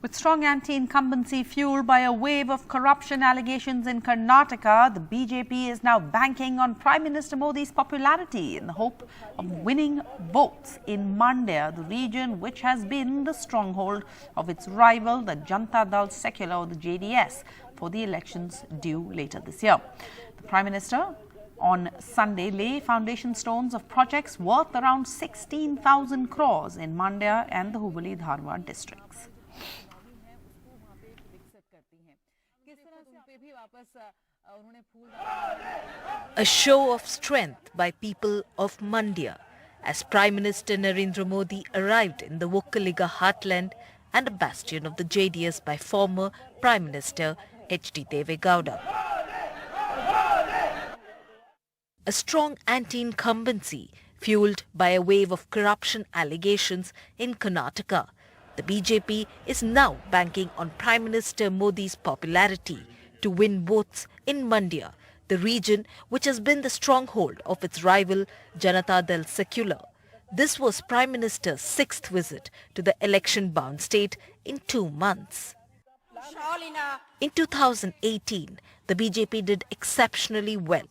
With strong anti-incumbency fueled by a wave of corruption allegations in Karnataka, the BJP is now banking on Prime Minister Modi's popularity in the hope of winning votes in Mandya, the region which has been the stronghold of its rival, the Janata Dal secular, or the JDS, for the elections due later this year. The Prime Minister on Sunday lay foundation stones of projects worth around 16,000 crores in Mandya and the Hubballi-Dharwad districts. A show of strength by people of Mandya as Prime Minister Narendra Modi arrived in the Vokkaliga heartland and a bastion of the JDS by former Prime Minister H.D. Deve Gowda. A strong anti-incumbency fueled by a wave of corruption allegations in Karnataka. The BJP is now banking on Prime Minister Modi's popularity to win votes in Mandya, the region which has been the stronghold of its rival Janata Dal secular. This was Prime Minister's sixth visit to the election-bound state in 2 months. In 2018, the BJP did exceptionally well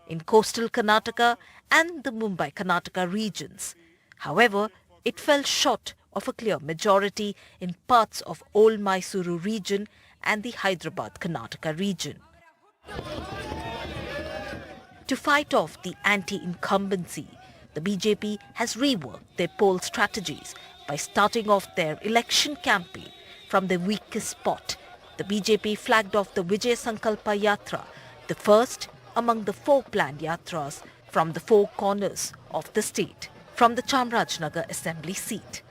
in coastal Karnataka and the Mumbai-Karnataka regions. However, it fell short of a clear majority in parts of Old Mysuru region and the Hyderabad-Karnataka region. To fight off the anti-incumbency, the BJP has reworked their poll strategies by starting off their election campaign from the weakest spot. The BJP flagged off the Vijay Sankalpa Yatra, the first among the 4 planned yatras from the 4 corners of the state, from the Chamrajnagar assembly seat.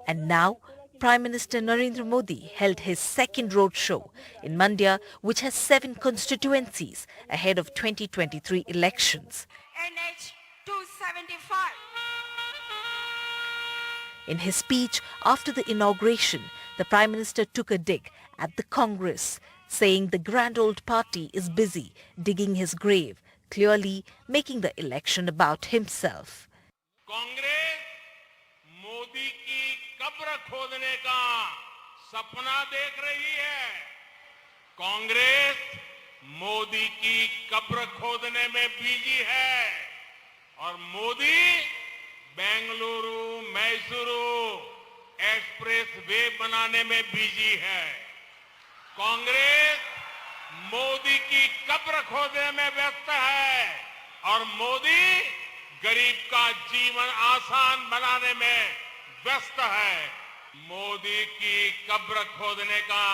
And now, Prime Minister Narendra Modi held his second roadshow in Mandya, which has 7 constituencies ahead of 2023 elections. NH 275. In his speech after the inauguration, the Prime Minister took a dig at the Congress, saying the grand old party is busy digging his grave, clearly making the election about himself. Congress Modi की कब्र खोदने का सपना देख रही है। कांग्रेस मोदी की कब्र खोदने में बिजी है और मोदी बेंगलुरु मैसूरू एक्सप्रेस वे बनाने में बिजी है। कांग्रेस मोदी की कब्र खोदने में व्यस्त है और मोदी गरीब का जीवन आसान बनाने में व्यस्त है। मोदी की कब्र खोदने का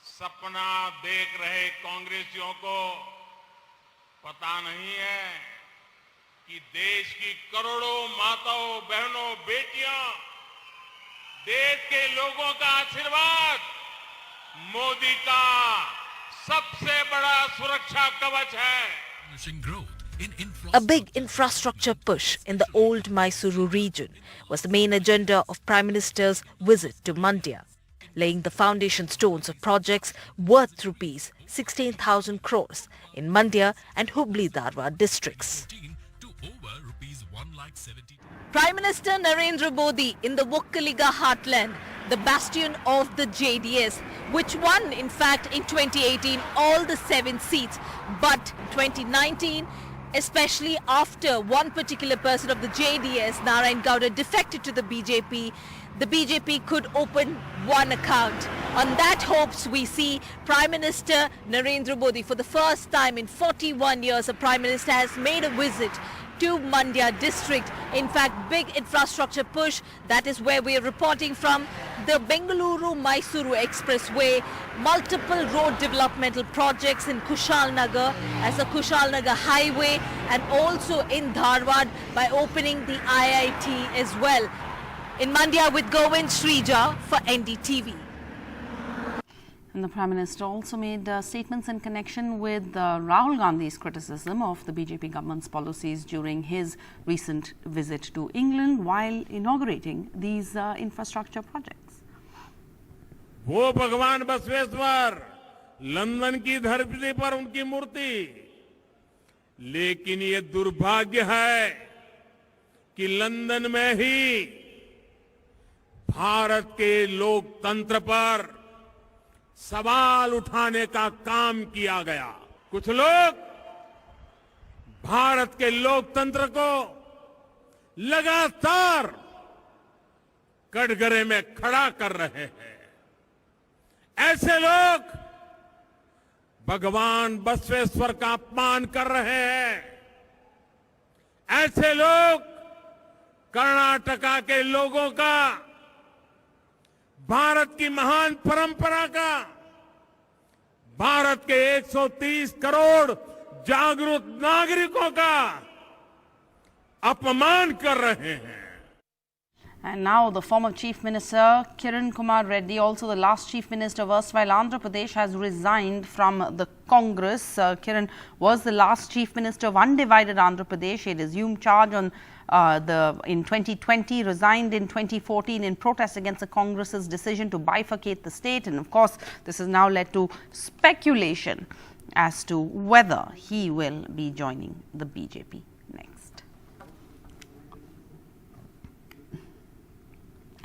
सपना देख रहे कांग्रेसियों को पता नहीं है कि देश की करोड़ों माताओं बहनों बेटियां, देश के लोगों का आशीर्वाद मोदी का सबसे बड़ा सुरक्षा कवच है। A big infrastructure push in the old Mysuru region was the main agenda of Prime Minister's visit to Mandya, laying the foundation stones of projects worth rupees 16,000 crores in Mandya and Hubballi-Dharwad districts. Prime Minister Narendra Modi in the Vokkaliga heartland, the bastion of the JDS, which won in fact in 2018 all the 7 seats, but 2019, especially after one particular person of the JDS, Narayan Gowda, defected to the BJP could open one account. On that hopes, we see Prime Minister Narendra Modi, for the first time in 41 years, a Prime Minister has made a visit to Mandya district. In fact, big infrastructure push. That is where we are reporting from. The Bengaluru-Mysuru Expressway, multiple road developmental projects in Kushalnagar as a Kushalnagar highway, and also in Dharwad by opening the IIT as well. In Mandya with Govind Srija for NDTV. And the Prime Minister also made statements in connection with Rahul Gandhi's criticism of the BJP government's policies during his recent visit to England while inaugurating these infrastructure projects. वो भगवान Basaveshwar, London की धरती पर उनकी मूर्ति, लेकिन ये दुर्भाग्य है कि लंदन में ही भारत के लोकतंत्र पर सवाल उठाने का काम किया गया। कुछ लोग भारत के लोकतंत्र को लगातार कटघरे में खड़ा कर रहे हैं। ऐसे लोग भगवान बसवेश्वर का अपमान कर रहे हैं। ऐसे लोग कर्नाटका के लोगों का, भारत की महान परंपरा का, भारत के 130 करोड़ जागरूक नागरिकों का अपमान कर रहे हैं। And now the former Chief Minister Kiran Kumar Reddy, also the last Chief Minister of erstwhile Andhra Pradesh, has resigned from the Congress. Kiran was the last Chief Minister of undivided Andhra Pradesh. He assumed charge on in 2020, resigned in 2014 in protest against the Congress's decision to bifurcate the state. And of course, this has now led to speculation as to whether he will be joining the BJP next.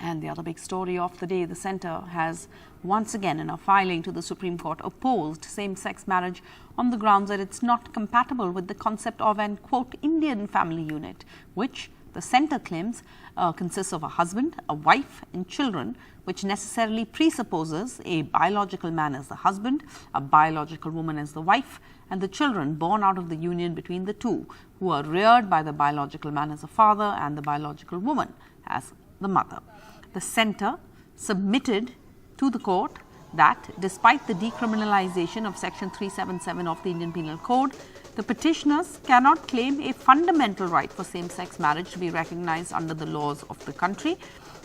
And the other big story of the day, the centre has once again in a filing to the Supreme Court opposed same-sex marriage on the grounds that it's not compatible with the concept of an, quote, Indian family unit, which the centre claims consists of a husband, a wife and children, which necessarily presupposes a biological man as the husband, a biological woman as the wife, and the children born out of the union between the two, who are reared by the biological man as a father and the biological woman as the mother. The centre submitted to the court that despite the decriminalization of section 377 of the Indian Penal Code, the petitioners cannot claim a fundamental right for same-sex marriage to be recognized under the laws of the country.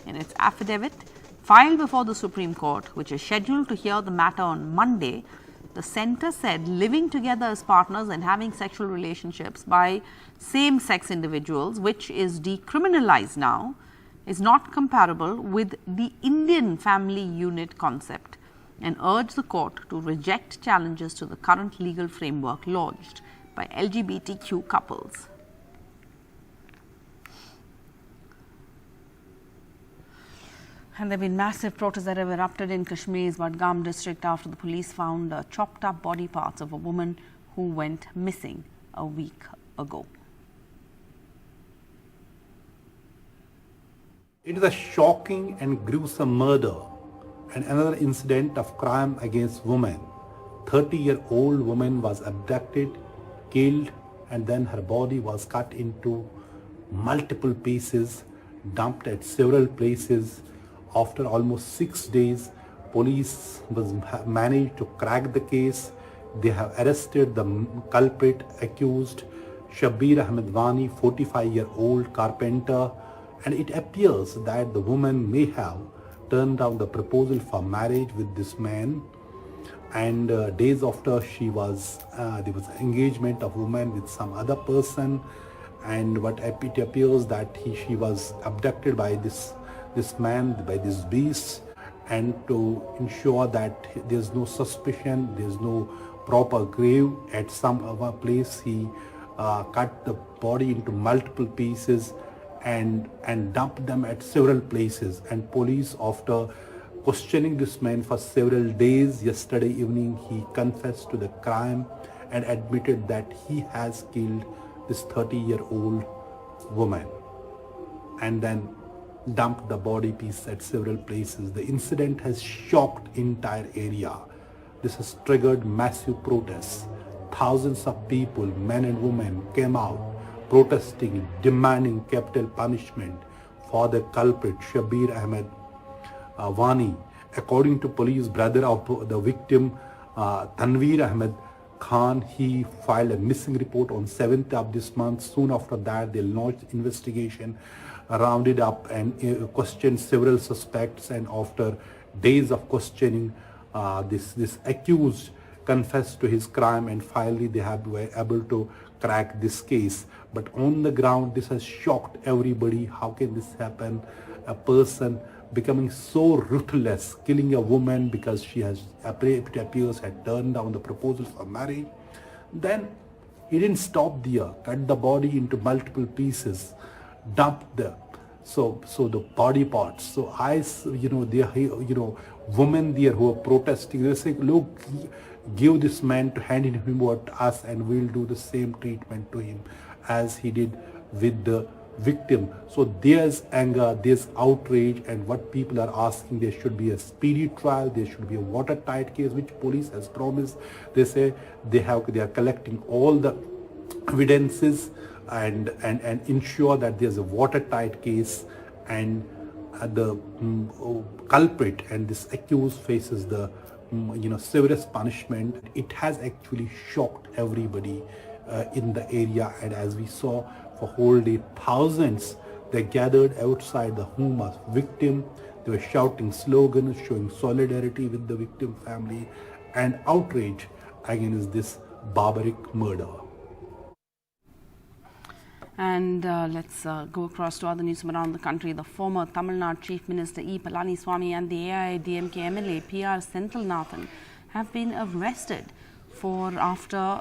In its affidavit filed before the Supreme Court, which is scheduled to hear the matter on Monday, the centre said living together as partners and having sexual relationships by same-sex individuals, which is decriminalized now, is not comparable with the Indian family unit concept, and urged the court to reject challenges to the current legal framework lodged by LGBTQ couples. And there have been massive protests that have erupted in Kashmir's Budgam district after the police found chopped up body parts of a woman who went missing a week ago. It is a shocking and gruesome murder and another incident of crime against women. 30-year-old woman was abducted, killed, and then her body was cut into multiple pieces, dumped at several places. After almost 6 days, police managed to crack the case. They have arrested the culprit accused, Shabir Ahmed Wani, 45-year-old carpenter, and it appears that the woman may have turned down the proposal for marriage with this man, and days after there was engagement of woman with some other person, and it appears that she was abducted by this man, by this beast, and to ensure that there's no suspicion, there's no proper grave at some other place, he cut the body into multiple pieces and dumped them at several places. And police, after questioning this man for several days, yesterday evening he confessed to the crime and admitted that he has killed this 30-year-old woman and then dumped the body piece at several places. The incident has shocked entire area. This has triggered massive protests. Thousands of people, men and women, came out protesting, demanding capital punishment for the culprit Shabir Ahmed Wani. According to police, brother of the victim Tanveer Ahmed Khan, he filed a missing report on 7th of this month. Soon after that, they launched investigation, rounded up and questioned several suspects, and after days of questioning, this accused confessed to his crime, and finally they were able to crack this case. But on the ground, this has shocked everybody. How can this happen? A person becoming so ruthless, killing a woman because she has, it appears, had turned down the proposal for marriage. Then he didn't stop there, cut the body into multiple pieces, dumped the So the body parts. So women there who are protesting, they say, look, give this man to hand him over to us and we'll do the same treatment to him as he did with the victim. So there's anger, there's outrage, and what people are asking, there should be a speedy trial, there should be a watertight case, which police has promised. They say they are collecting all the evidences and ensure that there's a watertight case, and the culprit and this accused faces the severest punishment. It has actually shocked everybody in the area, and as we saw, for whole day, thousands, they gathered outside the home of victim. They were shouting slogans showing solidarity with the victim family and outrage against this barbaric murder. And let's go across to other news from around the country. The former Tamil Nadu Chief Minister E. Palaniswamy and the AIADMK MLA PR Senthilnathan have been arrested after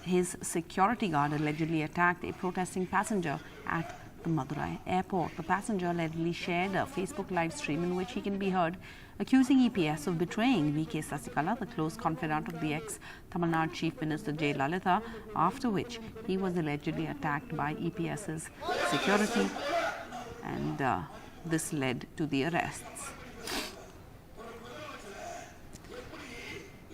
his security guard allegedly attacked a protesting passenger at the Madurai airport. The passenger allegedly shared a Facebook live stream in which he can be heard accusing EPS of betraying V.K. Sasikala, the close confidant of the ex-Tamil Nadu Chief Minister J. Lalitha, after which he was allegedly attacked by EPS's security, and this led to the arrests.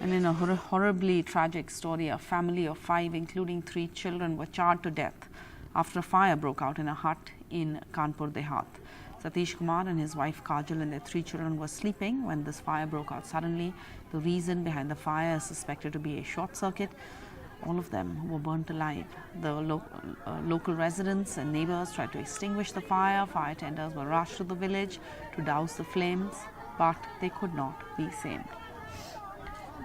And in a horribly tragic story, a family of 5, including 3 children, were charred to death after a fire broke out in a hut in Kanpur Dehat. Satish Kumar and his wife Kajal and their 3 children were sleeping when this fire broke out suddenly. The reason behind the fire is suspected to be a short circuit. All of them were burnt alive. The local residents and neighbors tried to extinguish the fire. Fire tenders were rushed to the village to douse the flames, but they could not be saved.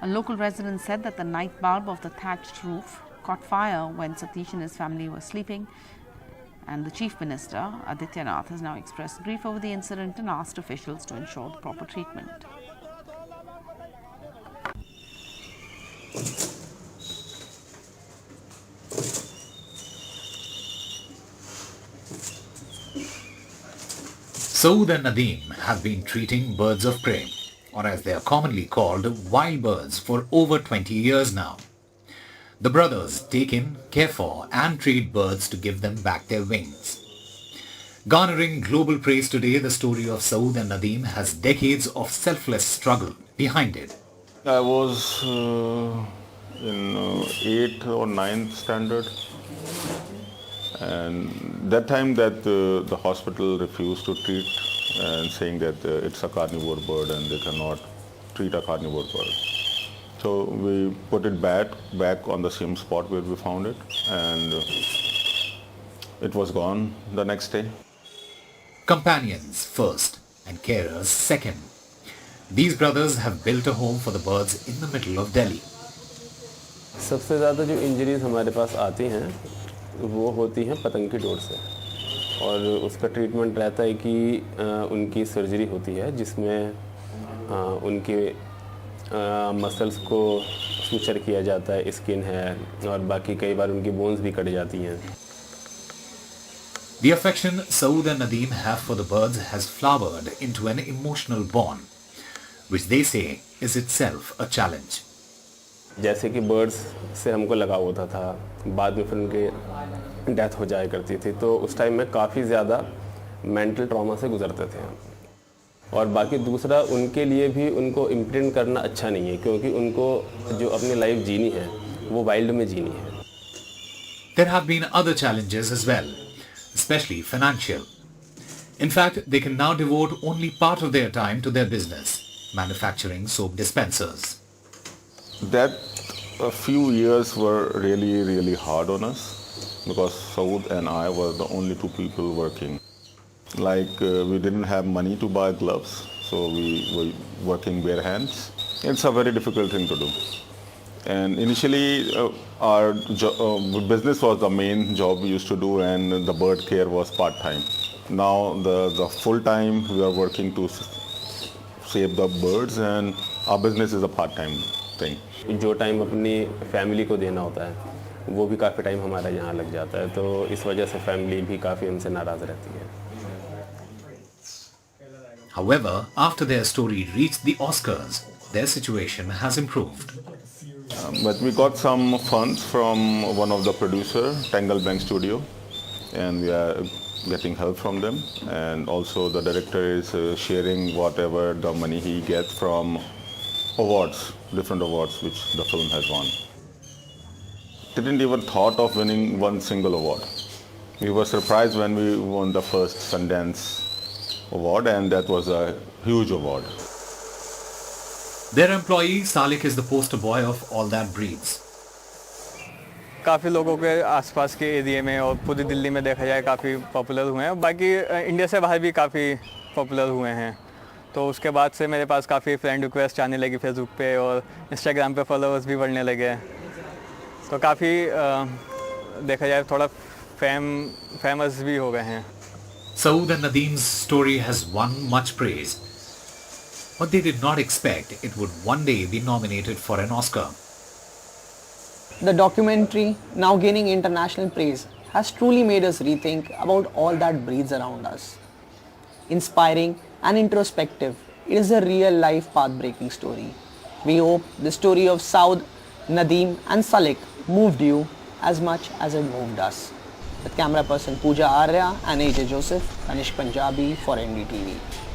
A local resident said that the night bulb of the thatched roof caught fire when Satish and his family were sleeping. And the Chief Minister, Adityanath, has now expressed grief over the incident and asked officials to ensure the proper treatment. Saud and Nadeem have been treating birds of prey, or as they are commonly called, wild birds, for over 20 years now. The brothers take in, care for and treat birds to give them back their wings. Garnering global praise today, the story of Saud and Nadeem has decades of selfless struggle behind it. I was in 8th or 9th standard, and that time that the hospital refused to treat and saying that it's a carnivore bird and they cannot treat a carnivore bird. So we put it back on the same spot where we found it, and it was gone the next day. Companions first and carers second. These brothers have built a home for the birds in the middle of Delhi. सबसे ज़्यादा जो injuries हमारे पास आती हैं वो होती हैं पतंग की डोर से, और उसका ट्रीटमेंट रहता है कि उनकी सर्जरी होती है जिसमें उनके मसल्स को सूचर किया जाता है, स्किन है, और बाकी कई बार उनकी बोन्स भी कट जाती हैं. The affection Saud and Nadeem have for the birds has flowered into an emotional bond, which they say is itself a challenge. जैसे कि बर्ड्स से हमको लगाव होता था, बाद में फिर उनके डेथ हो जाया करती थी, तो उस टाइम में काफ़ी ज़्यादा मेंटल ट्रॉमा से गुजरते थे. और बाकी दूसरा, उनके लिए भी उनको इम्प्रिंट करना अच्छा नहीं है, क्योंकि उनको जो अपनी लाइफ जीनी है वो वाइल्ड में जीनी है. There have been other challenges as well, especially financial. In fact, they can now devote only part of their time to their business, manufacturing soap dispensers. That a few years were really hard on us, because Saud and I were the only 2 people working. Like we didn't have money to buy gloves, so we were working bare hands. It's a very difficult thing to do. And initially our business was the main job we used to do, and the bird care was part-time. Now the full-time we are working to save the birds, and our business is a part-time thing. जो time अपनी family को देना होता है वो भी काफ़ी time हमारा यहाँ लग जाता है, तो इस वजह से फैमिली भी काफ़ी हमसे नाराज़ रहती है. However, after their story reached the Oscars, their situation has improved. But we got some funds from one of the producer, Tangle Bank Studio, and we are getting help from them. And also the director is sharing whatever the money he gets from awards, different awards which the film has won. Didn't even thought of winning one single award. We were surprised when we won the first Sundance award, and that was a huge award. Their employee Salik is the poster boy of all that breeds. काफ़ी लोगों के आसपास के area में और पूरी दिल्ली में देखा जाए काफ़ी पॉपुलर हुए हैं, बाकी इंडिया से बाहर भी काफ़ी पॉपुलर हुए हैं. तो उसके बाद से मेरे पास काफ़ी फ्रेंड रिक्वेस्ट आने लगी फेसबुक पे और इंस्टाग्राम पे फॉलोअर्स भी बढ़ने लगे. तो काफ़ी देखा जाए थोड़ा फेमस भी हो गए हैं. Saud and Nadeem's story has won much praise, but they did not expect it would one day be nominated for an Oscar. The documentary, now gaining international praise, has truly made us rethink about all that breathes around us. Inspiring and introspective, it is a real-life path-breaking story. We hope the story of Saud, Nadeem and Salik moved you as much as it moved us. With camera person Pooja Arya and AJ Joseph, Kanishk Punjabi for NDTV.